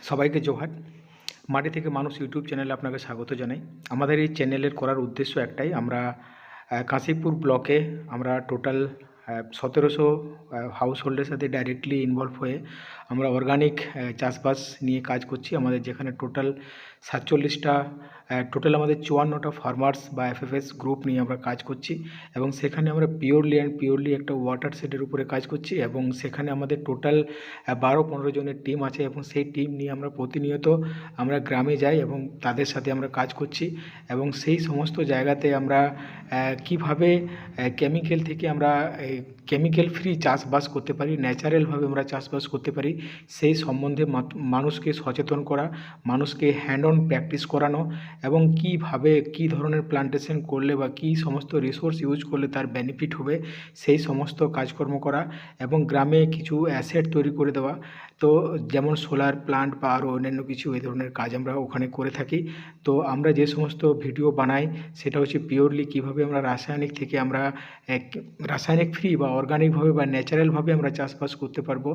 সবাইকে জোহার। মাটি থেকে মানুষ ইউটিউব চ্যানেলে আপনাকে স্বাগত জানাই। আমাদের এই চ্যানেলের করার উদ্দেশ্য একটাই, আমরা কাশীপুর ব্লকে আমরা টোটাল 1700 হাউস হোল্ডের সাথে ডাইরেক্টলি ইনভলভ হয়ে আমরা অর্গানিক চাষবাস নিয়ে কাজ করছি। আমাদের যেখানে টোটাল 47টা টোটাল আমাদের 54টা ফার্মার্স বা এফএফএস গ্রুপ নিয়ে আমরা কাজ করছি এবং সেখানে আমরা পিওরলি একটা ওয়াটার শেডের উপরে কাজ করছি এবং সেখানে আমাদের টোটাল 12-15 জনের টিম আছে এবং সেই টিম নিয়ে আমরা প্রতিনিয়ত আমরা গ্রামে যাই এবং তাদের সাথে আমরা কাজ করছি এবং সেই সমস্ত জায়গাতে আমরা কিভাবে কেমিক্যাল থেকে আমরা কেমিক্যাল ফ্রি চাষবাস করতে পারি, ন্যাচারালভাবে আমরা চাষবাস করতে পারি, সেই সম্বন্ধে মানুষকে সচেতন করা, মানুষকে হ্যান্ড অন প্র্যাকটিস করানো এবং কীভাবে কী ধরনের প্লান্টেশন করলে বা কী সমস্ত রিসোর্স ইউজ করলে তার বেনিফিট হবে সেই সমস্ত কাজকর্ম করা এবং গ্রামে কিছু অ্যাসেট তৈরি করে দেওয়া। তো যেমন সোলার প্লান্ট বা আরও অন্যান্য কিছু এই ধরনের কাজ আমরা ওখানে করে থাকি। তো আমরা যে সমস্ত ভিডিও বানাই সেটা হচ্ছে পিওরলি কীভাবে আমরা রাসায়নিক থেকে আমরা রাসায়নিক ফ্রি বা অর্গানিকভাবে বা ন্যাচারালভাবে আমরা চাষবাস করতে পারবো,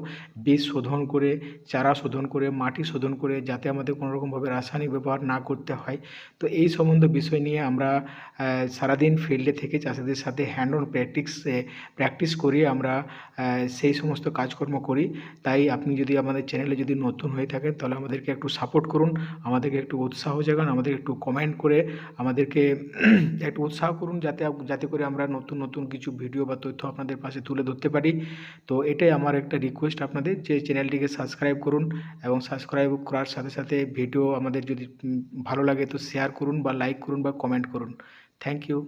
বীজ শোধন করে, চারা শোধন করে, মাটি শোধন করে, যাতে আমাদের কোনোরকমভাবে রাসায়নিক ব্যবহার না করতে হয়। তো এই সম্বন্ধে বিষয় নিয়ে আমরা সারাদিন ফিল্ডে থেকে চাষিদের সাথে হ্যান্ড অন প্র্যাকটিস করিয়ে আমরা সেই সমস্ত কাজকর্ম করি। তাই আপনি যদি আমাদের চ্যানেলে যদি নতুন হয়ে থাকেন তাহলে আমাদেরকে একটু সাপোর্ট করুন, আমাদেরকে একটু উৎসাহ জাগান, আমাদের একটু কমেন্ট করে আমাদেরকে একটু উৎসাহ করুন যাতে করে আমরা নতুন কিছু ভিডিও বা তথ্য আপনাদের পাশে তুলে ধরতে পারি। তো এটাই আমার একটা রিকোয়েস্ট আপনাদের, যে চ্যানেলটিকে সাবস্ক্রাইব করুন এবং সাবস্ক্রাইব করার সাথে সাথে ভিডিও আমাদের যদি ভালো লাগে তো শেয়ার করুন বা লাইক করুন বা কমেন্ট করুন। Thank you.